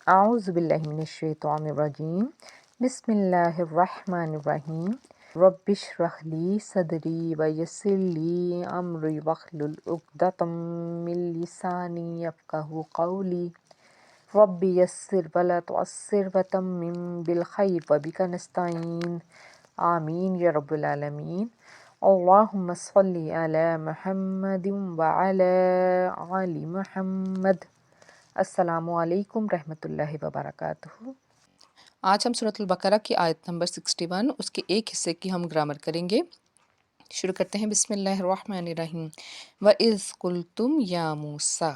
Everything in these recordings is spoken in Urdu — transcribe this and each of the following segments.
اعوذ باللہ من الشیطان الرجیم بسم اللہ الرحمن الرحیم رب اشرح لی صدری ویسر لی امری واحلل عقدۃ من لسانی یفقہوا قولی رب یسر ولا تعسر وتمم بالخیر وبک نستعین آمین یا رب العالمین اللہم صلی علی محمد وعلی آل محمد۔ السلام علیکم رحمۃ اللہ وبرکاتہ۔ آج ہم سورۃ البقرہ کی آیت نمبر 61 اس کے ایک حصے کی ہم گرامر کریں گے۔ شروع کرتے ہیں بسم اللہ الرحمن الرحیم۔ وَإِذْ قُلْتُمْ يَا مُوسَىٰ۔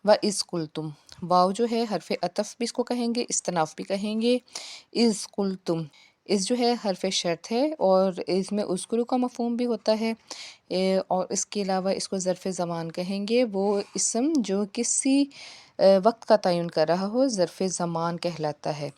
وَإِذْ قُلْتُم، واو جو ہے حرف عطف بھی اس کو کہیں گے، استناف بھی کہیں گے۔ اِذْ قُلْتُم، اس جو ہے حرف شرط ہے اور اس میں اذکروا کا مفہوم بھی ہوتا ہے، اور اس کے علاوہ اس کو ظرف زمان کہیں گے، وہ اسم جو کسی وقت کا تعین کر رہا ہو ظرف زمان کہلاتا ہے۔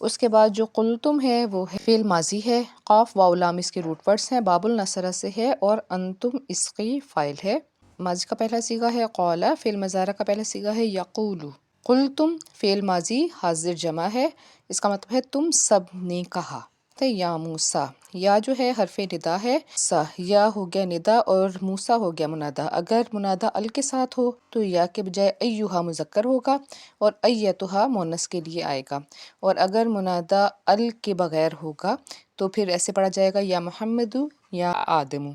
اس کے بعد جو قلتم ہے وہ ہے فعل ماضی ہے، قاف واو لام اس کے روٹ ورڈز ہیں، باب النصرہ سے ہے، اور انتم اس کی فاعل ہے۔ ماضی کا پہلا صیغہ ہے قولا، فعل مضارع کا پہلا صیغہ ہے یقولو۔ قلتم فعل ماضی حاضر جمع ہے، اس کا مطلب ہے تم سب نے کہا۔ یا موسیٰ، یا جو ہے حرف ندا ہے، سا یا ہو گیا ندا اور موسیٰ ہو گیا منادا۔ اگر منادا ال کے ساتھ ہو تو یا کے بجائے ایہا مذکر ہوگا اور ایتھا مؤنث کے لیے آئے گا، اور اگر منادا ال کے بغیر ہوگا تو پھر ایسے پڑھا جائے گا یا محمد یا آدم،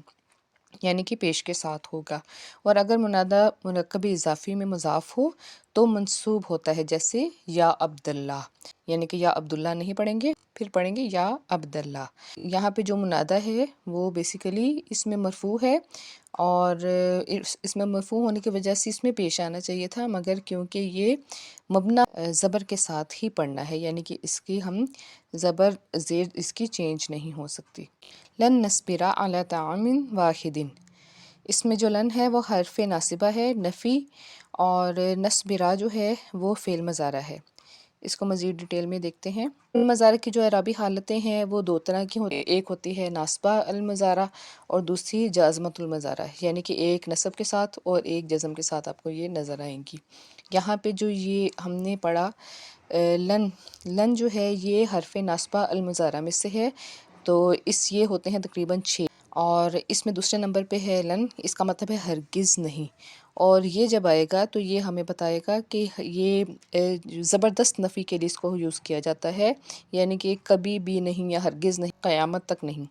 یعنی کہ پیش کے ساتھ ہوگا۔ اور اگر منادا مرکب اضافی میں مضاف ہو تو منصوب ہوتا ہے، جیسے یا عبداللہ، یعنی کہ یا عبداللہ نہیں پڑھیں گے، پھر پڑھیں گے یا عبداللہ۔ یہاں پہ جو منادا ہے وہ بیسیکلی اس میں مرفوع ہے، اور اس میں مرفوع ہونے کی وجہ سے اس میں پیش آنا چاہیے تھا، مگر کیونکہ یہ مبنی زبر کے ساتھ ہی پڑھنا ہے، یعنی کہ اس کی ہم زبر زیر اس کی چینج نہیں ہو سکتی۔ لن نصبر علی طعام واحد، اس میں جو لن ہے وہ حرف ناصبہ ہے نفی، اور نصبرا جو ہے وہ فعل مضارع ہے۔ اس کو مزید ڈیٹیل میں دیکھتے ہیں۔ مضارع کی جو اعرابی حالتیں ہیں وہ دو طرح کی ہوتی ہیں، ایک ہوتی ہے ناصبہ المضارع اور دوسری جازمۃ المضارع، یعنی کہ ایک نصب کے ساتھ اور ایک جزم کے ساتھ آپ کو یہ نظر آئیں گی۔ یہاں پہ جو یہ ہم نے پڑھا لن، لن جو ہے یہ حرف ناصبہ المضارع میں سے ہے، تو یہ ہوتے ہیں تقریباً 6، اور اس میں دوسرے نمبر پہ ہے لن، اس کا مطلب ہے ہرگز نہیں، اور یہ جب آئے گا تو یہ ہمیں بتائے گا کہ یہ زبردست نفی کے لیے اس کو یوز کیا جاتا ہے، یعنی کہ کبھی بھی نہیں یا ہرگز نہیں، قیامت تک نہیں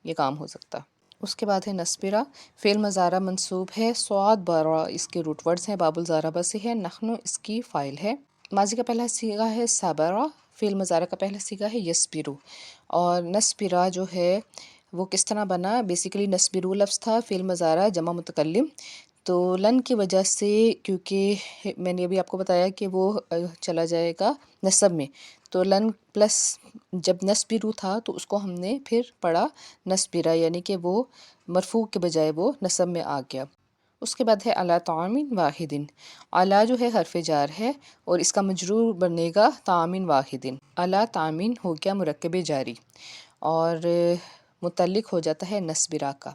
یہ کام ہو سکتا۔ اس کے بعد ہے نصبرا، فعل مضارع منصوب ہے، صاد بارا اس کے روٹ ورڈز ہیں، باب الضربہ سے ہے، نحن اس کی فاعل ہے۔ ماضی کا پہلا صیغہ ہے صبرا، فعل مضارع کا پہلا صیغہ ہے یصبرو، اور نصبرا جو ہے وہ کس طرح بنا، بیسیکلی نصبرو لفظ تھا فعل مضارع جمع متکلم، تو لن کی وجہ سے، کیونکہ میں نے ابھی آپ کو بتایا کہ وہ چلا جائے گا نصب میں، تو لن پلس جب نصبرو تھا تو اس کو ہم نے پھر پڑھا نصبرا، یعنی کہ وہ مرفوع کے بجائے وہ نصب میں آ گیا۔ اس کے بعد ہے علی طعام واحد، علی جو ہے حرف جار ہے اور اس کا مجرور بنے گا طعام واحد، علی طعام ہو گیا مرکب جاری اور متعلق ہو جاتا ہے نصبرا کا،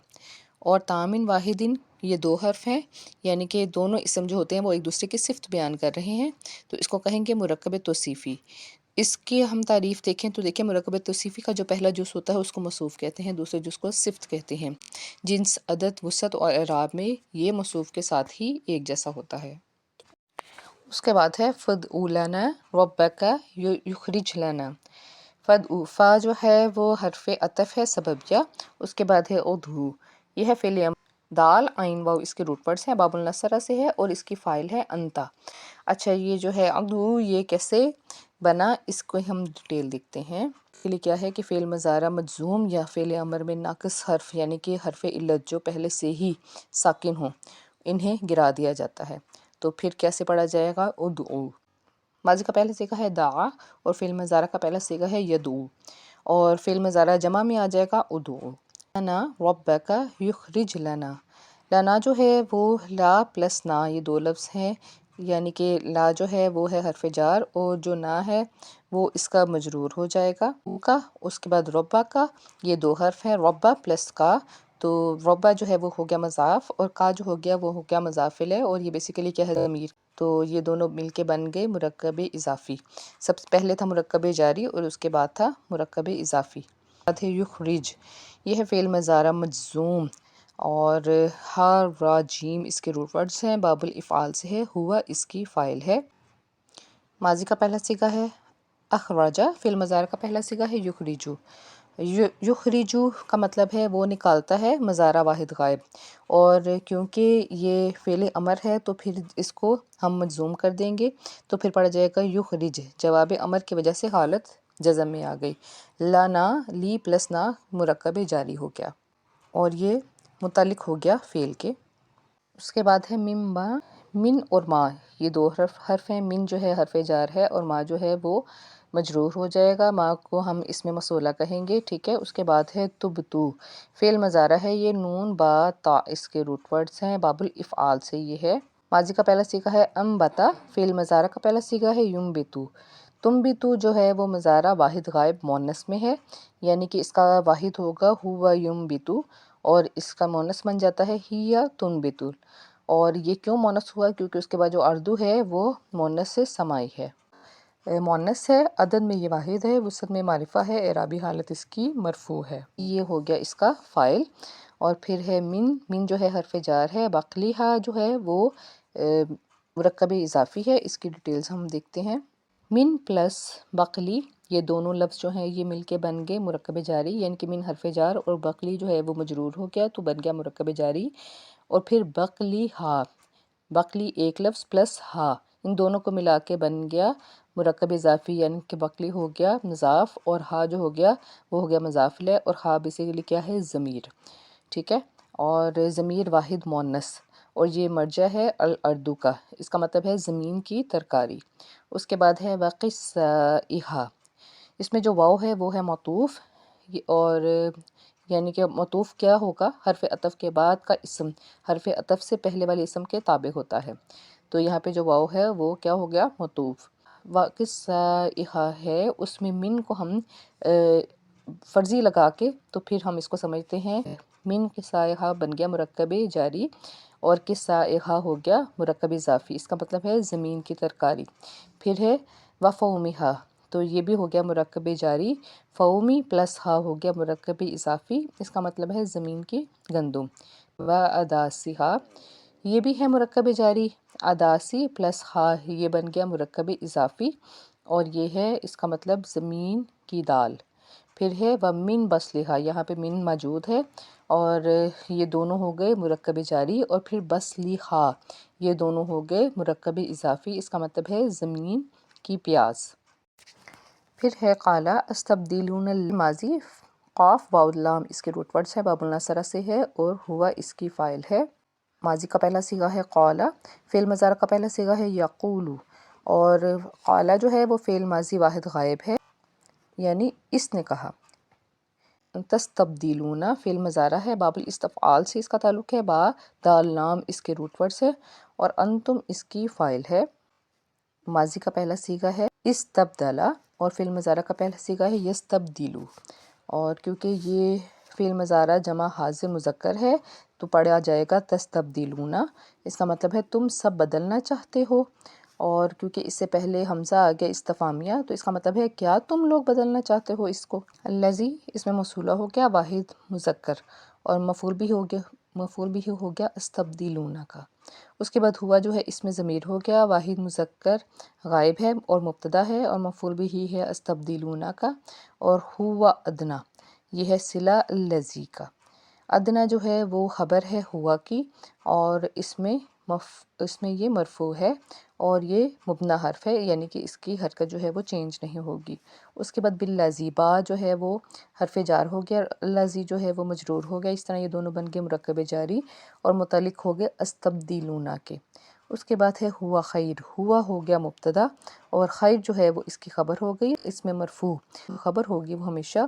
اور طعام واحد یہ دو حرف ہیں، یعنی کہ دونوں اسم جو ہوتے ہیں وہ ایک دوسرے کی صفت بیان کر رہے ہیں، تو اس کو کہیں گے مرکب توصیفی۔ اس کی ہم تعریف دیکھیں تو دیکھیں مرکب توصیفی کا جو پہلا جز ہوتا ہے اس کو موصوف کہتے ہیں، دوسرے جز کو صفت کہتے ہیں۔ جنس، عدد، وسعت اور اعراب میں یہ موصوف کے ساتھ ہی ایک جیسا ہوتا ہے۔ اس کے بعد ہے فادع لنا ربک یخرج لنا، فادع، فا جو ہے وہ حرف عطف ہے سببیہ، اس کے بعد ہے ادعو، یہ ہے فعل امر، دال عین واو اس کے روٹ ورڈز ہیں، باب النصرہ سے ہے اور اس کی فاعل ہے انتا۔ اچھا، یہ جو ہے ادعو یہ کیسے بنا اس کو ہم ڈیٹیل دیکھتے ہیں۔ کے لیے کیا ہے کہ فعل مضارع مجزوم یا فعل امر میں ناقص حرف، یعنی کہ حرف علت جو پہلے سے ہی ساکن ہوں، انہیں گرا دیا جاتا ہے، تو پھر کیسے پڑھا جائے گا، ادعو۔ ماضی کا پہلا صیغہ ہے دعا اور فعل مضارع کا پہلا صیغہ ہے یدعو، اور فعل مضارع جمع میں آ جائے گا ادعو۔ لنا ربک یخرج لنا، لنا جو ہے وہ لا پلس نا یہ دو لفظ ہیں، یعنی کہ لا جو ہے وہ ہے حرف جار اور جو نا ہے وہ اس کا مجرور ہو جائے گا کا، اس کے بعد ربا کا، یہ دو حرف ہیں ربا پلس کا، تو ربا جو ہے وہ ہو گیا مضاف اور کا جو ہو گیا وہ ہو گیا مضاف الیہ، اور یہ بیسیکلی کیا ہے ضمیر تو یہ دونوں مل کے بن گئے مرکب اضافی۔ سب سے پہلے تھا مرکب جاری اور اس کے بعد تھا مرکب اضافی۔ بعد ہے یخرج، یہ ہے فعل مضارع مجزوم اور ہا را جیم اس کے روٹ ورڈز ہیں، باب الافعال سے ہے، ہوا اس کی فاعل ہے۔ ماضی کا پہلا صیغہ ہے اخرجہ، فعل مضارع کا پہلا صیغہ ہے یخرجو۔ یخرجو کا مطلب ہے وہ نکالتا ہے، مضارع واحد غائب، اور کیونکہ یہ فعل امر ہے تو پھر اس کو ہم مجزوم کر دیں گے، تو پھر پڑا جائے گا یخرج، جواب امر کی وجہ سے حالت جزم میں آ گئی۔ لانا، لی پلس نا مرکب جاری ہو گیا اور یہ متعلق ہو گیا فعل کے۔ اس کے بعد ہے مما، من اور ما، یہ دو حرف ہیں، من جو ہے حرف جار ہے اور ما جو ہے وہ مجرور ہو جائے گا، ما کو ہم اس میں موصولہ کہیں گے، ٹھیک ہے۔ اس کے بعد ہے تبتو، فعل مضارع ہے، یہ نون با تا اس کے روٹ ورڈز ہیں، باب الافعال سے یہ ہے۔ ماضی کا پہلا صیغہ ہے انبتا، فعل مضارع کا پہلا صیغہ ہے ینبتو۔ تنبتو جو ہے وہ مضارع واحد غائب مؤنث میں ہے، یعنی کہ اس کا واحد ہوگا ہوا ینبتو اور اس کا مؤنث بن جاتا ہے ہیا تنبتو، اور یہ کیوں مؤنث ہوا کیونکہ اس کے بعد جو اردو ہے وہ مؤنث سے سمائی ہے، مؤنث ہے، عدد میں یہ واحد ہے، وسط میں معرفہ ہے، اعرابی حالت اس کی مرفوع ہے، یہ ہو گیا اس کا فاعل۔ اور پھر ہے من جو ہے حرف جار ہے، بقلیہا جو ہے وہ مرکب اضافی ہے، اس کی ڈیٹیلز ہم دیکھتے ہیں۔ من پلس بقلی، یہ دونوں لفظ جو ہیں یہ مل کے بن گئے مرکب جاری، یعنی کہ من حرف جار اور بقلی جو ہے وہ مجرور ہو گیا تو بن گیا مرکب جاری۔ اور پھر بقلی ہا، بقلی ایک لفظ پلس ہا، ان دونوں کو ملا کے بن گیا مرکب اضافی، یعنی کہ بقلی ہو گیا مضاف اور ہا جو ہو گیا وہ ہو گیا مضاف الیہ، اور ہا بیسیکلی کیا ہے ضمیر، ٹھیک ہے، اور ضمیر واحد مؤنث، اور یہ مرجع ہے الاردو کا، اس کا مطلب ہے زمین کی ترکاری۔ اس کے بعد ہے وقصائہا، اس میں جو واو ہے وہ ہے معطوف، اور یعنی کہ معطوف کیا ہوگا، حرف عطف کے بعد کا اسم حرف عطف سے پہلے والے اسم کے تابع ہوتا ہے، تو یہاں پہ جو واو ہے وہ کیا ہو گیا معطوف۔ وقصائہا ہے، اس میں من کو ہم فرضی لگا کے تو پھر ہم اس کو سمجھتے ہیں من قصائہا بن گیا مرکب جاری، اور قصائہا ہو گیا مرکب اضافی، اس کا مطلب ہے زمین کی ترکاری۔ پھر ہے وفومہا، تو یہ بھی ہو گیا مرکب جاری، فومی پلس ہا ہو گیا مرکب اضافی، اس کا مطلب ہے زمین کی گندم۔ واداسیہا، یہ بھی ہے مرکب جاری، اداسی پلس ہا یہ بن گیا مرکب اضافی، اور یہ ہے اس کا مطلب زمین کی دال۔ پھر ہے ومن بسلہا، یہاں پہ من موجود ہے اور یہ دونوں ہو گئے مرکب جاری، اور پھر بسلہا یہ دونوں ہو گئے مرکب اضافی، اس کا مطلب ہے زمین کی پیاز۔ پھر ہے قالا استبدلون الماضی، قاف واو لام اس کے روٹ ورڈز ہے، باب النصرہ سے ہے اور ہوا اس کی فاعل ہے۔ ماضی کا پہلا صیغہ ہے قالا، فعل مضارع کا پہلا صیغہ ہے یقول، اور قالا جو ہے وہ فعل ماضی واحد غائب ہے، یعنی اس نے کہا۔ تستبدلون فعل مضارع ہے، باب الاستفعال سے اس کا تعلق ہے، با دال لام اس کے روٹ ورڈز ہے اور انتم اس کی فاعل ہے۔ ماضی کا پہلا صیغہ ہے استبدلا، اور فعل مضارع کا پہلا صیغہ ہے یستبدلو، اور کیونکہ یہ فعل مضارع جمع حاضر مذکر ہے تو پڑھا جائے گا تستبدلون، اس کا مطلب ہے تم سب بدلنا چاہتے ہو، اور کیونکہ اس سے پہلے حمزہ آ گیا استفہامیہ تو اس کا مطلب ہے کیا تم لوگ بدلنا چاہتے ہو اس کو۔ الذی اس میں موصولہ ہو گیا واحد مذکر، اور مفعول بھی ہو گیا استبدلون کا۔ اس کے بعد ہوا جو ہے اس میں ضمیر ہو گیا واحد مذکر غائب ہے اور مبتدا ہے، اور مفعول بھی ہے استبدلون کا، اور ہوا ادنا یہ ہے صلہ الذی کا۔ ادنا جو ہے وہ خبر ہے ہوا کی، اور اس میں یہ مرفوع ہے اور یہ مبنا حرف ہے، یعنی کہ اس کی حرکت جو ہے وہ چینج نہیں ہوگی۔ اس کے بعد باللذی، با جو ہے وہ حرف جار ہو گیا، الذی جو ہے وہ مجرور ہو گیا، اس طرح یہ دونوں بن گئے مرکب جاری اور متعلق ہو گئے استبدلون کے۔ اس کے بعد ہے ہوا خیر، ہوا ہو گیا مبتدا اور خیر جو ہے وہ اس کی خبر ہو گئی، اس میں مرفوع خبر ہوگی وہ ہمیشہ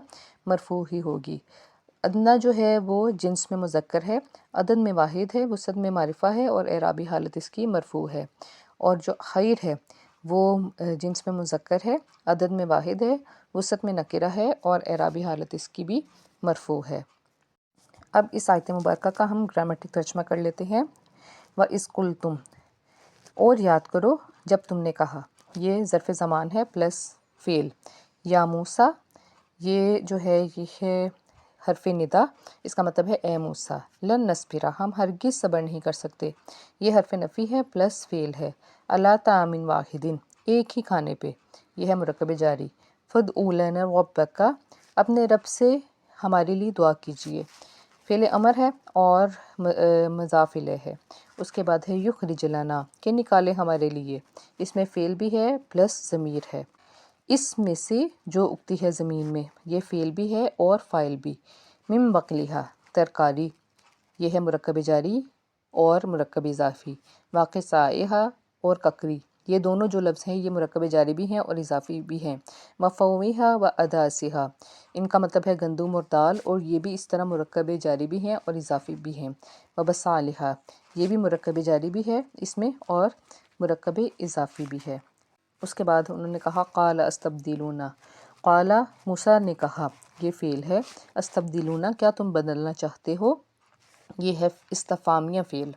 مرفوع ہی ہوگی۔ ادنا جو ہے وہ جنس میں مذکر ہے، عدد میں واحد ہے، وسط میں معرفہ ہے اور اعرابی حالت اس کی مرفوع ہے، اور جو خیر ہے وہ جنس میں مذکر ہے، عدد میں واحد ہے، وسط میں نکرہ ہے اور اعرابی حالت اس کی بھی مرفوع ہے۔ اب اس آیت مبارکہ کا ہم گرامیٹک ترجمہ کر لیتے ہیں۔ وَإِذْ قُلْتُمْ، اور یاد کرو جب تم نے کہا، یہ ظرف زمان ہے پلس فعل، یا موسیٰ یہ جو ہے یہ ہے حرف ندا، اس کا مطلب ہے اے موسیٰ، لن نصبرا ہم ہرگز صبر نہیں کر سکتے، یہ حرف نفی ہے پلس فعل ہے، علی طعام واحد ایک ہی کھانے پہ، یہ ہے مرکب جاری، فادع لنا ربک اپنے رب سے ہمارے لیے دعا کیجئے، فعل امر ہے اور مضاف الیہ ہے، اس کے بعد ہے یخرج لنا کہ نکالے ہمارے لیے، اس میں فعل بھی ہے پلس ضمیر ہے، اس میں سے جو اگتی ہے زمین میں، یہ فعل بھی ہے اور فاعل بھی، من بقلھا ترکاری، یہ ہے مرکب جاری اور مرکب اضافی، واقع سائحہ اور ککری، یہ دونوں جو لفظ ہیں یہ مرکب جاری بھی ہیں اور اضافی بھی ہیں، مفویہا و اداسیہا ان کا مطلب ہے گندم اور دال، اور یہ بھی اس طرح مرکب جاری بھی ہیں اور اضافی بھی ہیں، وبصالحا یہ بھی مرکب جاری بھی ہے اس میں اور مرکب اضافی بھی ہے۔ اس کے بعد انہوں نے کہا قال استبدلون، قال موسیٰ نے کہا، یہ فعل ہے، استبدلون کیا تم بدلنا چاہتے ہو، یہ ہے استفہامیہ فعل،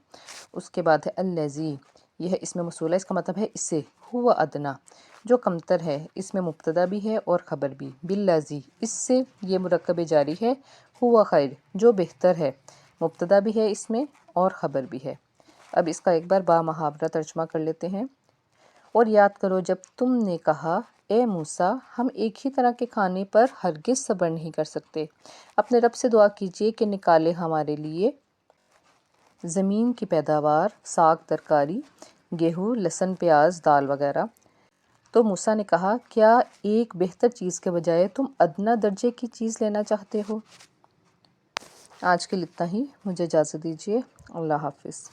اس کے بعد ہے الذی یہ ہے اسم موصول ہے، اس کا مطلب ہے اس سے، ہوا ادنا جو کمتر ہے، اس میں مبتدا بھی ہے اور خبر بھی، بالذی اس سے یہ مرکب جاری ہے، ہوا خیر جو بہتر ہے، مبتدا بھی ہے اس میں اور خبر بھی ہے۔ اب اس کا ایک بار با محاورہ ترجمہ کر لیتے ہیں۔ اور یاد کرو جب تم نے کہا، اے موسیٰ ہم ایک ہی طرح کے کھانے پر ہرگز صبر نہیں کر سکتے، اپنے رب سے دعا کیجئے کہ نکالے ہمارے لیے زمین کی پیداوار، ساگ ترکاری، گیہوں، لہسن، پیاز، دال وغیرہ۔ تو موسیٰ نے کہا، کیا ایک بہتر چیز کے بجائے تم ادنا درجے کی چیز لینا چاہتے ہو؟ آج کے لیے اتنا ہی، مجھے اجازت دیجیے، اللہ حافظ۔